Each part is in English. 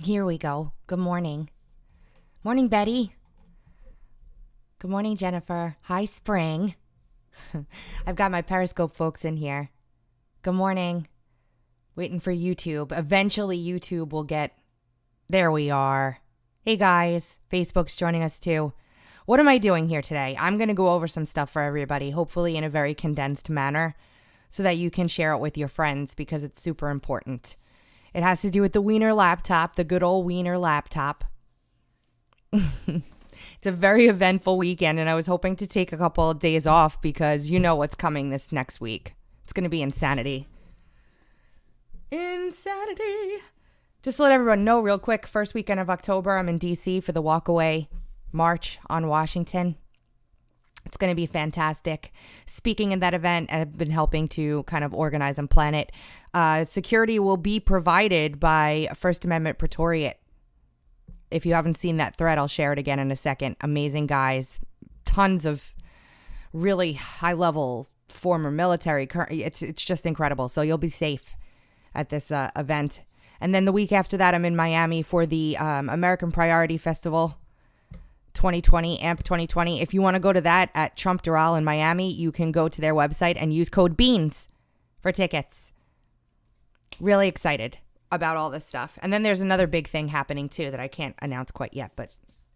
Here we go. Good morning. Morning, Betty. Good morning, Jennifer. Hi, Spring. I've got my Periscope folks in here. Good morning. Waiting for YouTube. Eventually, YouTube will get... There we are. Hey, guys. Facebook's joining us, too. What am I doing here today? I'm going to go over some stuff for everybody, hopefully in a very condensed manner, so that you can share it with your friends because it's super important. It has to do with the Weiner laptop, the good old Weiner laptop. It's a very eventful weekend, and I was hoping to take a couple of days off because you know what's coming this next week. It's going to be insanity. Insanity. Just to let everyone know real quick, first weekend of October, I'm in D.C. for the Walkaway March on Washington. It's going to be fantastic. Speaking in that event, I've been helping to kind of organize and plan it. Security will be provided by First Amendment Praetoriat. If you haven't seen that thread, I'll share it again in a second. Amazing guys. Tons of really high-level former military. It's just incredible. So you'll be safe at this event. And then the week after that, I'm in Miami for the American Priority Festival 2020, AMP 2020. If you want to go to that at Trump Doral in Miami, you can go to their website and use code BEANS for tickets. Really excited about all this stuff. And then there's another big thing happening too that I can't announce quite yet, but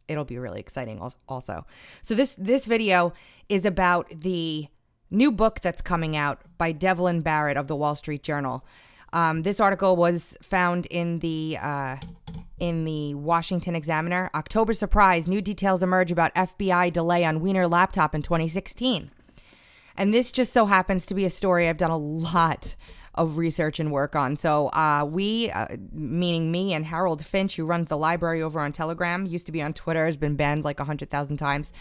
it'll be really exciting also. So this video is about the new book that's coming out by Devlin Barrett of the Wall Street Journal. This article was found in the Washington Examiner. October surprise, new details emerge about FBI delay on Weiner laptop in 2016. And this just so happens to be a story I've done a lot of research and work on. So we, meaning me and Harold Finch, who runs the library over on Telegram, used to be on Twitter, has been banned like 100,000 times.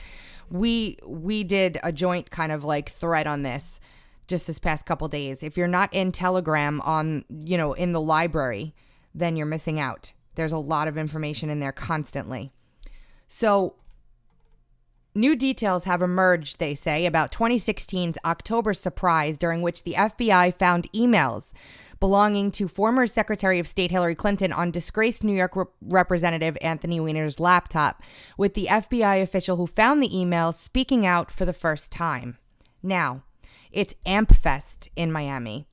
We did a joint kind of like thread on this just this past couple days. If you're not in Telegram on, in the library, then you're missing out. There's a lot of information in there constantly. So new details have emerged, they say, about 2016's October surprise, during which the FBI found emails belonging to former Secretary of State Hillary Clinton on disgraced New York Representative Anthony Weiner's laptop, with the FBI official who found the emails speaking out for the first time. Now, it's AMP Fest in Miami.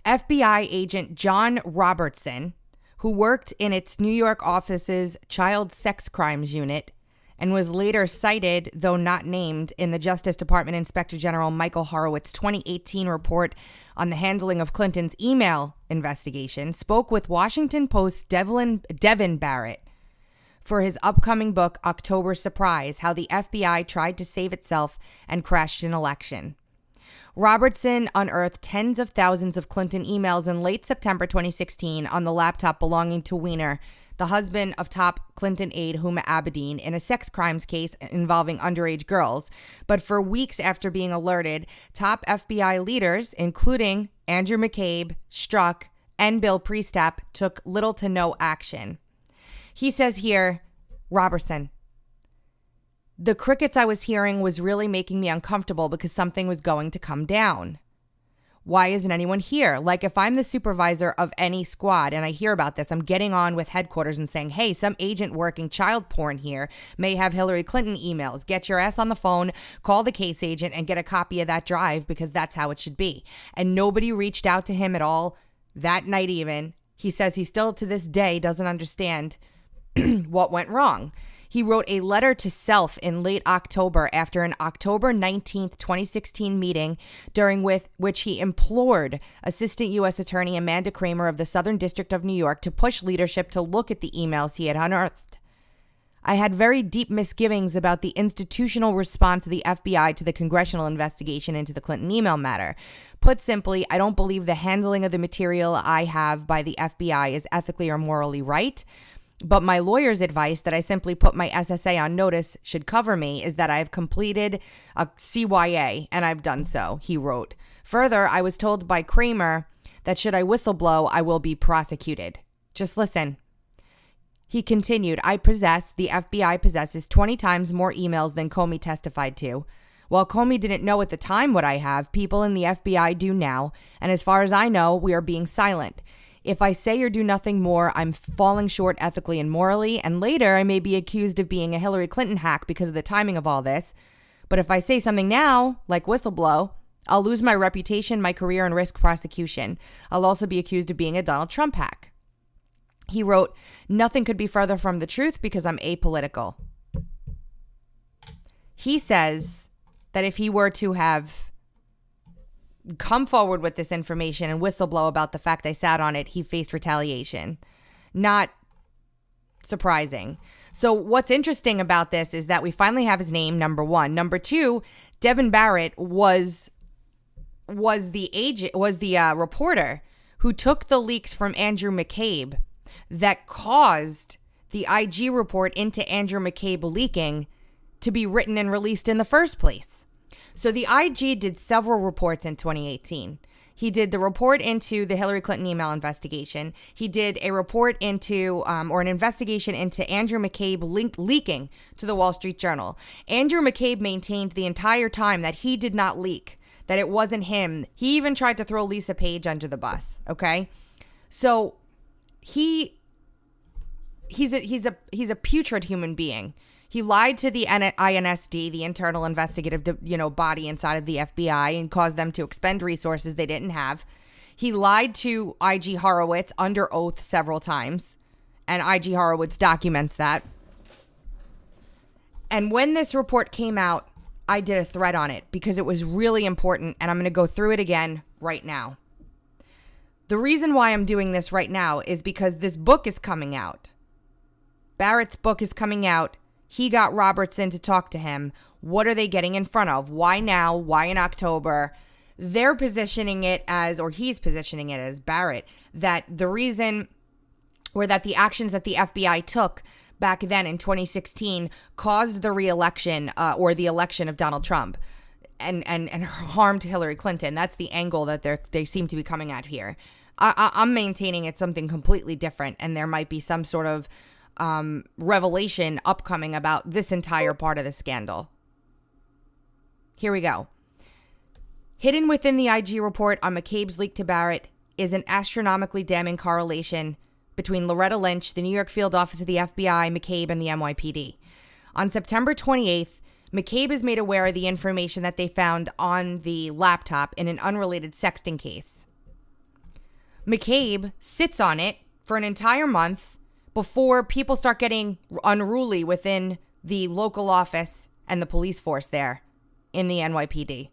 FBI agent John Robertson, who worked in its New York office's Child Sex Crimes Unit and was later cited, though not named, in the Justice Department Inspector General Michael Horowitz's 2018 report on the handling of Clinton's email investigation, spoke with Washington Post's Devlin Barrett for his upcoming book, October Surprise, How the FBI Tried to Save Itself and Crashed an Election. Robertson unearthed tens of thousands of Clinton emails in late September 2016 on the laptop belonging to Weiner, the husband of top Clinton aide Huma Abedin, in a sex crimes case involving underage girls. But for weeks after being alerted, top FBI leaders, including Andrew McCabe, Strzok, and Bill Priestap, took little to no action. He says here, Robertson, the crickets I was hearing was really making me uncomfortable because something was going to come down. Why isn't anyone here? Like, if I'm the supervisor of any squad and I hear about this, I'm getting on with headquarters and saying, hey, some agent working child porn here may have Hillary Clinton emails. Get your ass on the phone, call the case agent, and get a copy of that drive because that's how it should be. And nobody reached out to him at all that night even. He says he still to this day doesn't understand what went wrong. He wrote a letter to self in late October after an October 19th, 2016 meeting during which he implored Assistant U.S. Attorney Amanda Kramer of the Southern District of New York to push leadership to look at the emails he had unearthed. I had very deep misgivings about the institutional response of the FBI to the congressional investigation into the Clinton email matter. Put simply, I don't believe the handling of the material I have by the FBI is ethically or morally right. But my lawyer's advice that I simply put my SSA on notice should cover me is that I've completed a CYA, and I've done so, he wrote. Further, I was told by Kramer that should I whistleblow, I will be prosecuted. Just listen. He continued, the FBI possesses 20 times more emails than Comey testified to. While Comey didn't know at the time what I have, people in the FBI do now, and as far as I know, we are being silent. If I say or do nothing more, I'm falling short ethically and morally, and later I may be accused of being a Hillary Clinton hack because of the timing of all this. But if I say something now, like whistleblow, I'll lose my reputation, my career, and risk prosecution. I'll also be accused of being a Donald Trump hack. He wrote, nothing could be further from the truth because I'm apolitical. He says that if he were to have come forward with this information and whistleblow about the fact they sat on it, he faced retaliation. Not surprising. So what's interesting about this is that we finally have his name, number one. Number two, Devlin Barrett was the reporter who took the leaks from Andrew McCabe that caused the IG report into Andrew McCabe leaking to be written and released in the first place. So the IG did several reports in 2018. He did the report into the Hillary Clinton email investigation. He did a report into, or an investigation into Andrew McCabe leaking to the Wall Street Journal. Andrew McCabe maintained the entire time that he did not leak, that it wasn't him. He even tried to throw Lisa Page under the bus. Okay, so he's a putrid human being. He lied to the INSD, the internal investigative, body inside of the FBI, and caused them to expend resources they didn't have. He lied to IG Horowitz under oath several times, and IG Horowitz documents that. And when this report came out, I did a thread on it because it was really important, and I'm going to go through it again right now. The reason why I'm doing this right now is because this book is coming out. Barrett's book is coming out. He got Robertson to talk to him. What are they getting in front of? Why now? Why in October? They're positioning it as, or he's positioning it as, Barrett, that the reason, or that the actions that the FBI took back then in 2016 caused the re-election or the election of Donald Trump and harmed Hillary Clinton. That's the angle that they seem to be coming at here. I'm maintaining it's something completely different, and there might be some sort of revelation upcoming about this entire part of the scandal. Here we go. Hidden within the IG report on McCabe's leak to Barrett is an astronomically damning correlation between Loretta Lynch, the New York field office of the FBI, McCabe, and the NYPD. On September 28th, McCabe is made aware of the information that they found on the laptop in an unrelated sexting case. McCabe sits on it for an entire month before people start getting unruly within the local office and the police force there in the NYPD.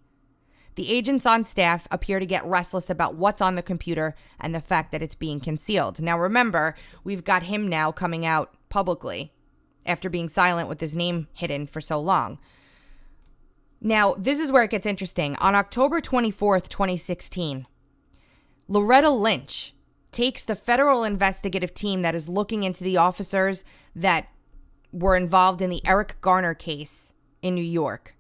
The agents on staff appear to get restless about what's on the computer and the fact that it's being concealed. Now remember, we've got him now coming out publicly after being silent with his name hidden for so long. Now, this is where it gets interesting. On October 24th, 2016, Loretta Lynch takes the federal investigative team that is looking into the officers that were involved in the Erik Garner case in New York,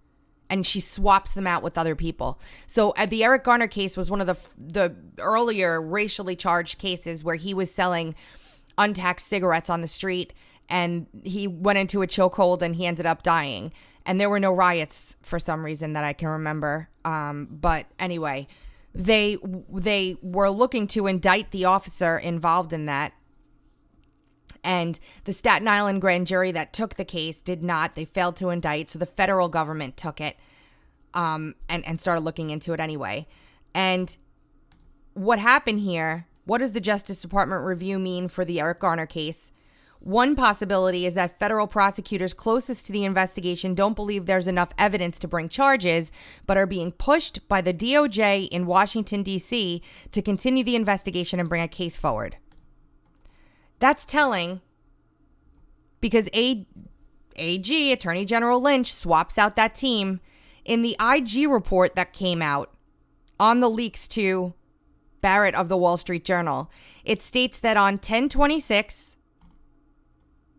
and she swaps them out with other people. So the Erik Garner case was one of the earlier racially charged cases where he was selling untaxed cigarettes on the street, and he went into a chokehold and he ended up dying. And there were no riots for some reason that I can remember. But anyway, They were looking to indict the officer involved in that. And the Staten Island grand jury that took the case did not. They failed to indict. So the federal government took it and started looking into it anyway. And what happened here, what does the Justice Department review mean for the Erik Garner case? One possibility is that federal prosecutors closest to the investigation don't believe there's enough evidence to bring charges, but are being pushed by the DOJ in Washington, D.C. to continue the investigation and bring a case forward. That's telling because AG, Attorney General Lynch, swaps out that team. In the IG report that came out on the leaks to Barrett of the Wall Street Journal, it states that on 10/26,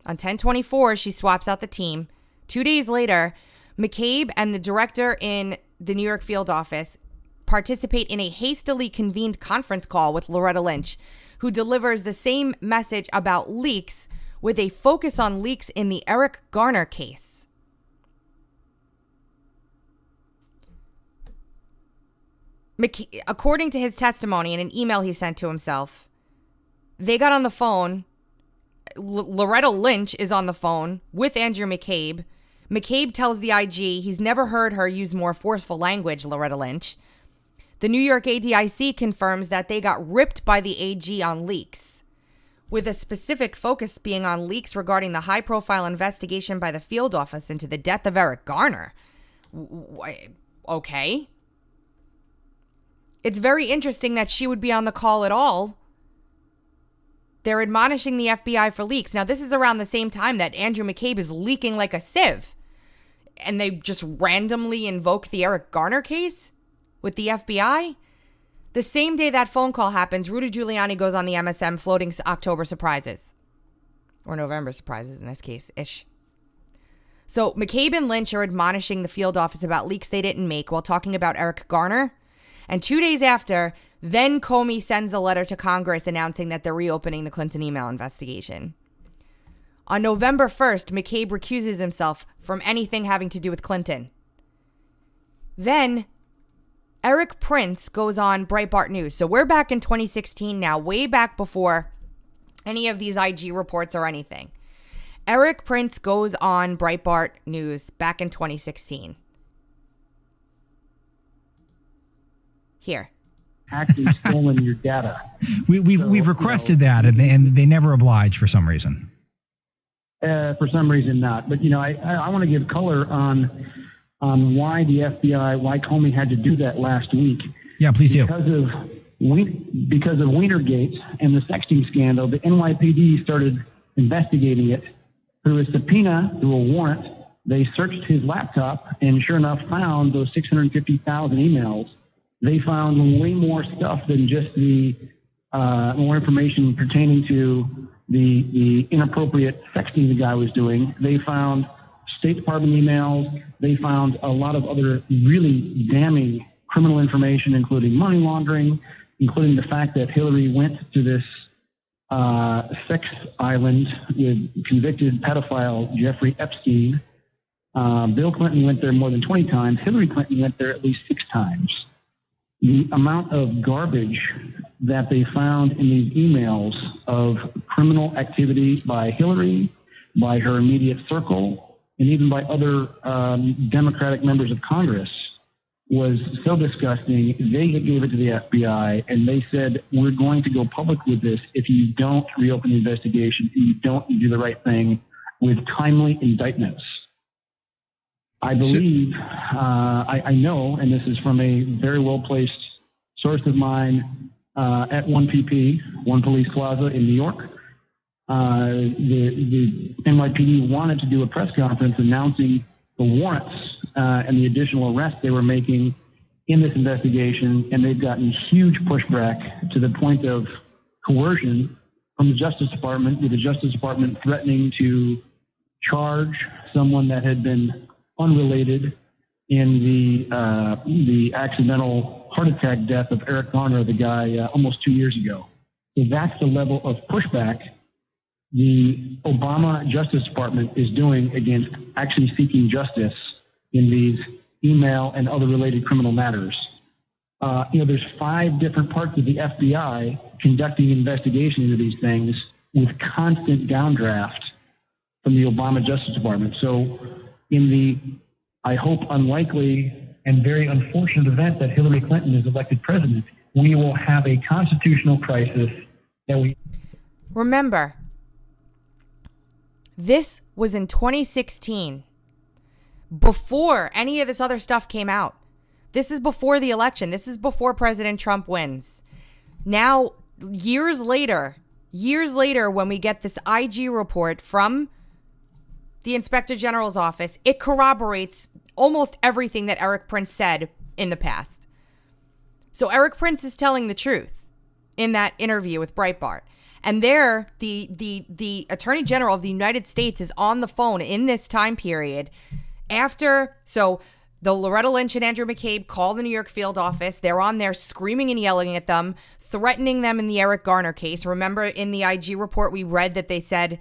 on 10/24, she swaps out the team. 2 days later, McCabe and the director in the New York field office participate in a hastily convened conference call with Loretta Lynch, who delivers the same message about leaks with a focus on leaks in the Erik Garner case. According to his testimony in an email he sent to himself, they got on the phone. Loretta Lynch is on the phone with Andrew McCabe. McCabe tells the IG he's never heard her use more forceful language, Loretta Lynch. The New York ADIC confirms that they got ripped by the AG on leaks, with a specific focus being on leaks regarding the high-profile investigation by the field office into the death of Erik Garner. Okay. It's very interesting that she would be on the call at all. They're admonishing the FBI for leaks. Now, this is around the same time that Andrew McCabe is leaking like a sieve. And they just randomly invoke the Erik Garner case with the FBI. The same day that phone call happens, Rudy Giuliani goes on the MSM floating October surprises. Or November surprises in this case, ish. So McCabe and Lynch are admonishing the field office about leaks they didn't make while talking about Erik Garner. And 2 days after, then Comey sends a letter to Congress announcing that they're reopening the Clinton email investigation. On November 1st, McCabe recuses himself from anything having to do with Clinton. Then Erik Prince goes on Breitbart News. So we're back in 2016 now, way back before any of these IG reports or anything. Erik Prince goes on Breitbart News back in 2016. Here. Actually stolen your data. We've requested that, and they never oblige for some reason. For some reason not. But, I want to give color on why the FBI, why Comey had to do that last week. Yeah, please do. Because of Weinergate and the sexting scandal, the NYPD started investigating it. Through a subpoena, through a warrant, they searched his laptop and sure enough found those 650,000 emails. They found way more stuff than just the more information pertaining to the inappropriate sexting the guy was doing. They found State Department emails. They found a lot of other really damning criminal information, including money laundering, including the fact that Hillary went to this sex island with convicted pedophile Jeffrey Epstein. Bill Clinton went there more than 20 times. Hillary Clinton went there at least 6 times. The amount of garbage that they found in these emails of criminal activity by Hillary, by her immediate circle, and even by other Democratic members of Congress was so disgusting. They gave it to the FBI, and they said, we're going to go public with this if you don't reopen the investigation and you don't do the right thing with timely indictments. I believe, I know, and this is from a very well-placed source of mine at 1PP, One Police Plaza in New York. The NYPD wanted to do a press conference announcing the warrants and the additional arrests they were making in this investigation, and they've gotten huge pushback to the point of coercion from the Justice Department, with the Justice Department threatening to charge someone that had been unrelated in the accidental heart attack death of Erik Garner, the guy almost 2 years ago. So that's the level of pushback the Obama Justice Department is doing against actually seeking justice in these email and other related criminal matters. There's 5 different parts of the FBI conducting investigation into these things with constant downdraft from the Obama Justice Department. So in the, I hope, unlikely and very unfortunate event that Hillary Clinton is elected president, we will have a constitutional crisis that we... Remember, this was in 2016, before any of this other stuff came out. This is before the election. This is before President Trump wins. Now, years later, when we get this IG report from the Inspector General's office, it corroborates almost everything that Erik Prince said in the past. So Erik Prince is telling the truth in that interview with Breitbart. And there, the Attorney General of the United States is on the phone in this time period so the Loretta Lynch and Andrew McCabe call the New York field office. They're on there screaming and yelling at them, threatening them in the Erik Garner case. Remember in the IG report, we read that they said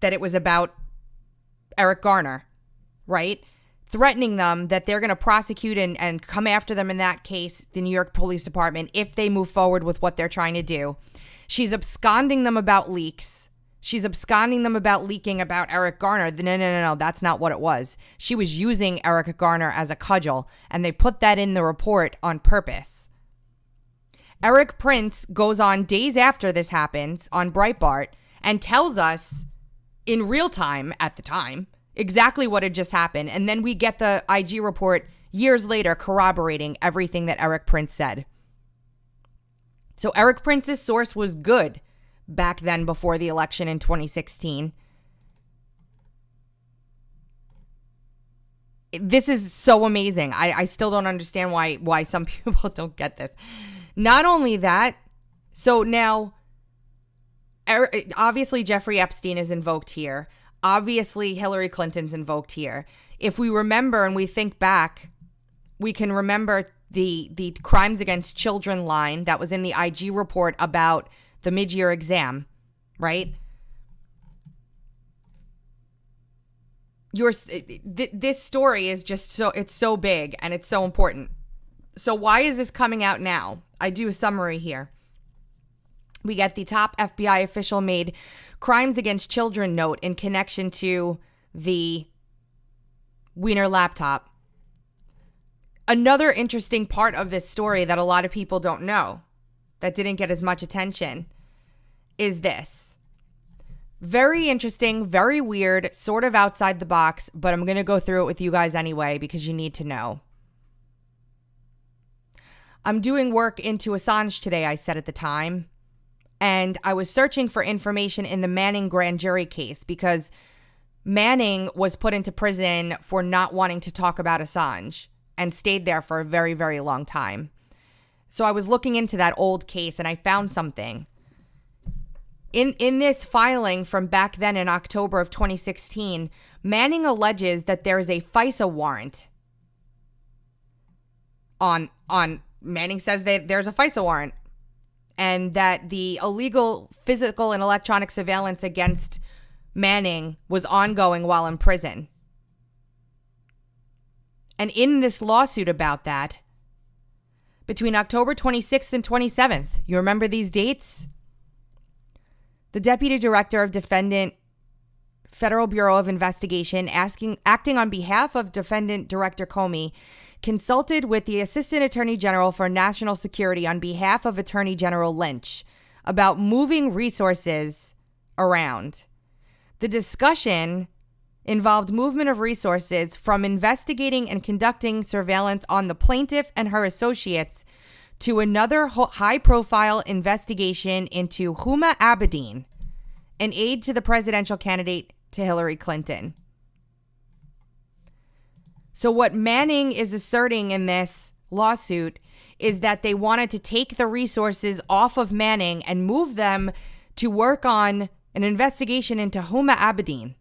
that it was about Erik Garner, right? Threatening them that they're going to prosecute and come after them in that case, the New York Police Department, if they move forward with what they're trying to do. She's absconding them about leaks. She's absconding them about leaking about Erik Garner. No, that's not what it was. She was using Erik Garner as a cudgel, and they put that in the report on purpose. Erik Prince goes on days after this happens on Breitbart and tells us in real time at the time exactly what had just happened. And then we get the IG report years later corroborating everything that Erik Prince said. So Erik Prince's source was good back then before the election in 2016. This is so amazing. I still don't understand why some people don't get this. Not only that, so now, obviously Jeffrey Epstein is invoked here. Obviously Hillary Clinton's invoked here. If we remember and we think back, we can remember the crimes against children line that was in the IG report about the mid-year exam, right? This story is just it's so big and it's so important. So why is this coming out now? I do a summary here. We get the top FBI official made crimes against children note in connection to the Weiner laptop. Another interesting part of this story that a lot of people don't know, that didn't get as much attention, is this. Very interesting, very weird, sort of outside the box, but I'm going to go through it with you guys anyway because you need to know. I'm doing work into Assange today, I said at the time, and I was searching for information in the Manning grand jury case because Manning was put into prison for not wanting to talk about Assange and stayed there for a very, very long time. So I was looking into that old case and I found something. In this filing from back then in October of 2016, Manning alleges that there is a FISA warrant on Manning says that there's a FISA warrant and that the illegal physical and electronic surveillance against Manning was ongoing while in prison. And in this lawsuit about that, between October 26th and 27th, you remember these dates? The Deputy Director of Defendant Federal Bureau of Investigation, acting on behalf of Defendant Director Comey, consulted with the Assistant Attorney General for National Security on behalf of Attorney General Lynch about moving resources around. The discussion involved movement of resources from investigating and conducting surveillance on the plaintiff and her associates to another high-profile investigation into Huma Abedin, an aide to the presidential candidate to Hillary Clinton. So what Manning is asserting in this lawsuit is that they wanted to take the resources off of Manning and move them to work on an investigation into Huma Abedin.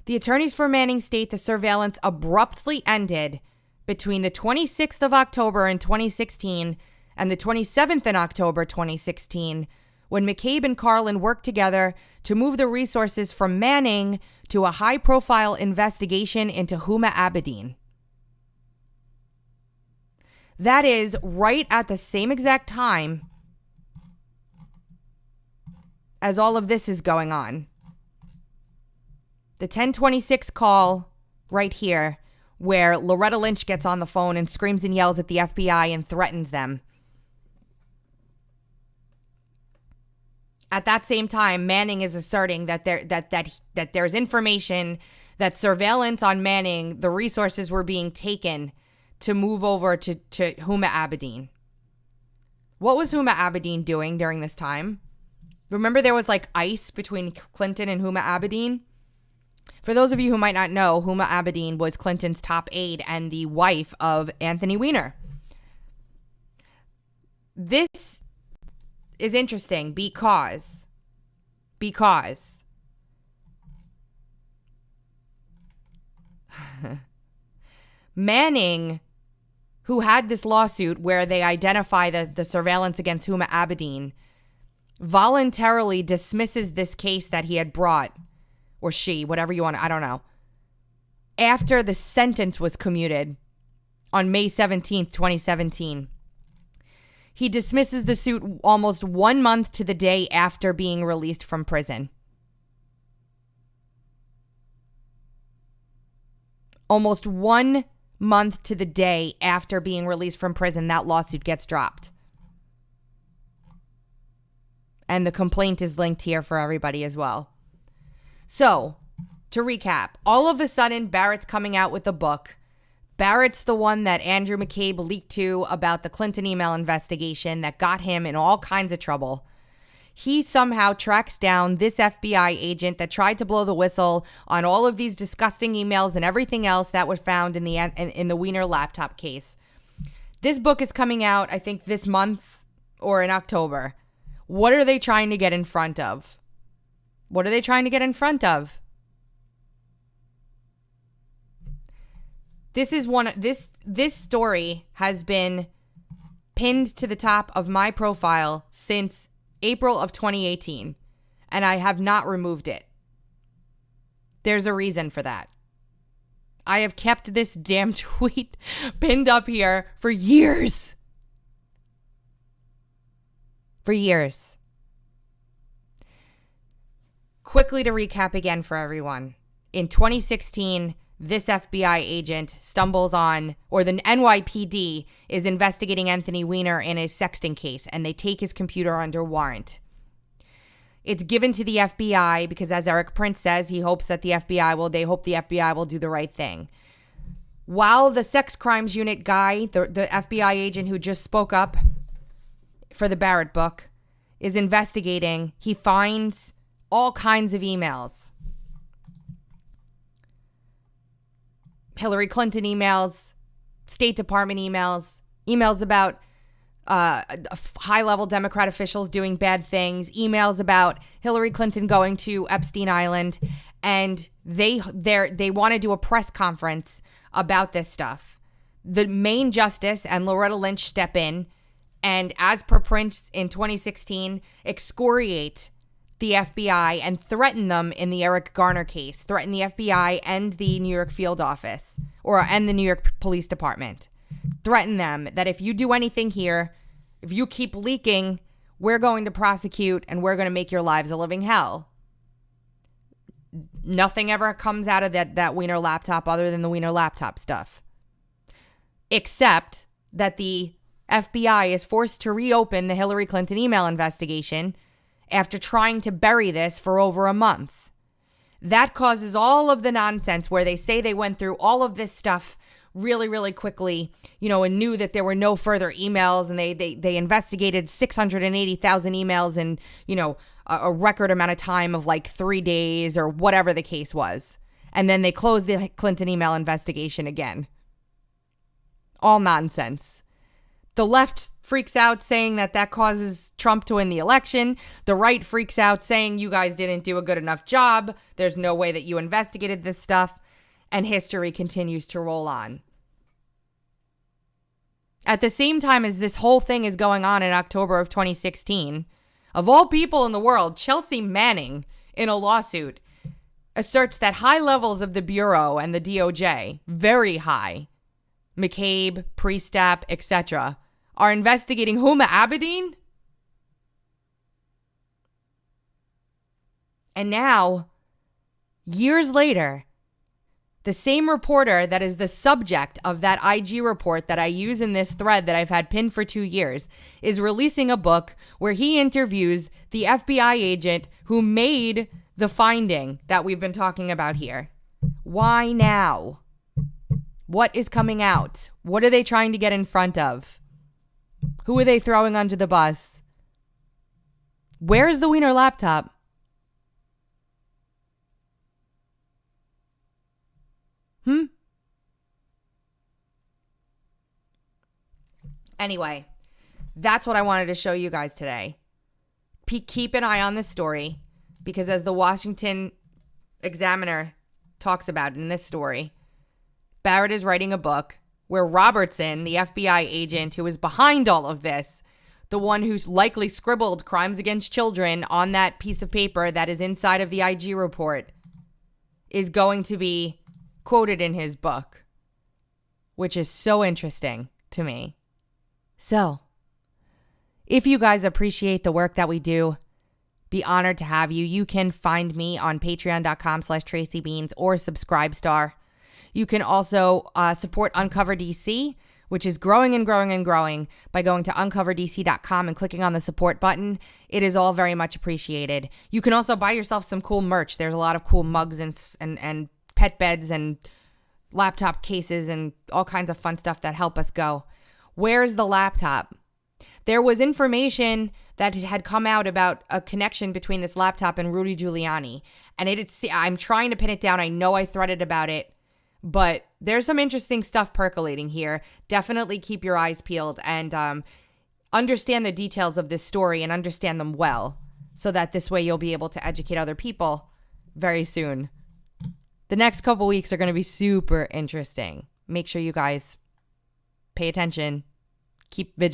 The attorneys for Manning state the surveillance abruptly ended between the 26th of October in 2016 and the 27th in October 2016, when McCabe and Carlin worked together to move the resources from Manning to a high-profile investigation into Huma Abedin. That is right at the same exact time as all of this is going on. The 1026 call right here where Loretta Lynch gets on the phone and screams and yells at the FBI and threatens them. At that same time, Manning is asserting that there's information that surveillance on Manning, the resources were being taken to move over to Huma Abedin. What was Huma Abedin doing during this time? Remember there was like ice between Clinton and Huma Abedin? For those of you who might not know, Huma Abedin was Clinton's top aide and the wife of Anthony Weiner. This is interesting because Manning, who had this lawsuit where they identify the surveillance against Huma Abedin, voluntarily dismisses this case that he had brought, or she, whatever you want, I don't know, after the sentence was commuted on May 17th, 2017. He dismisses the suit almost 1 month to the day after being released from prison. Almost 1 month to the day after being released from prison, that lawsuit gets dropped. And the complaint is linked here for everybody as well. So, to recap, all of a sudden, Barrett's coming out with a book. Barrett's the one that Andrew McCabe leaked to about the Clinton email investigation that got him in all kinds of trouble. He somehow tracks down this FBI agent that tried to blow the whistle on all of these disgusting emails and everything else that was found in the Weiner laptop case. This book is coming out, I think, this month or in October. What are they trying to get in front of? What are they trying to get in front of? This story has been pinned to the top of my profile since April of 2018, and I have not removed it. There's a reason for that. I have kept this damn tweet pinned up here for years. For years. Quickly to recap again for everyone. In 2016, this FBI agent stumbles on, or the NYPD is investigating Anthony Weiner in his sexting case, and they take his computer under warrant. It's given to the FBI because, as Erik Prince says, they hope the FBI will do the right thing. While the sex crimes unit guy, the FBI agent who just spoke up for the Barrett book, is investigating, he finds all kinds of emails. Hillary Clinton emails, State Department emails, emails about high-level Democrat officials doing bad things, emails about Hillary Clinton going to Epstein Island, and they want to do a press conference about this stuff. The main justice and Loretta Lynch step in, and as per Prince in 2016, excoriate the FBI and threaten them in the Eric Garner case, threaten the FBI and the New York field office and the New York Police Department. Threaten them that if you do anything here, if you keep leaking, we're going to prosecute and we're going to make your lives a living hell. Nothing ever comes out of that Weiner laptop other than the Weiner laptop stuff. Except that the FBI is forced to reopen the Hillary Clinton email investigation after trying to bury this for over a month. That causes all of the nonsense where they say they went through all of this stuff really, really quickly, and knew that there were no further emails, and they investigated 680,000 emails in, a record amount of time of like 3 days or whatever the case was. And then they closed the Clinton email investigation again. All nonsense. The left freaks out saying that causes Trump to win the election. The right freaks out saying you guys didn't do a good enough job. There's no way that you investigated this stuff. And history continues to roll on. At the same time as this whole thing is going on in October of 2016, of all people in the world, Chelsea Manning, in a lawsuit, asserts that high levels of the Bureau and the DOJ, very high, McCabe, Priestap, etc., are investigating Huma Abedin? And now, years later, the same reporter that is the subject of that IG report that I use in this thread that I've had pinned for 2 years is releasing a book where he interviews the FBI agent who made the finding that we've been talking about here. Why now? What is coming out? What are they trying to get in front of? Who are they throwing under the bus? Where's the Weiner laptop? Anyway, that's what I wanted to show you guys today. Keep an eye on this story because as the Washington Examiner talks about in this story, Barrett is writing a book where Robertson, the FBI agent who is behind all of this, the one who's likely scribbled crimes against children on that piece of paper that is inside of the IG report, is going to be quoted in his book. which is so interesting to me. So, if you guys appreciate the work that we do, be honored to have you. You can find me on patreon.com/TracyBeans or Subscribestar. You can also support Uncover DC, which is growing and growing and growing, by going to uncoverdc.com and clicking on the support button. It is all very much appreciated. You can also buy yourself some cool merch. There's a lot of cool mugs and pet beds and laptop cases and all kinds of fun stuff that help us go. Where's the laptop? There was information that had come out about a connection between this laptop and Rudy Giuliani. And I'm trying to pin it down. I know I threaded about it, but there's some interesting stuff percolating here. Definitely keep your eyes peeled and understand the details of this story and understand them well, so that this way you'll be able to educate other people very soon. The next couple weeks are going to be super interesting. Make sure you guys pay attention, keep vigilant.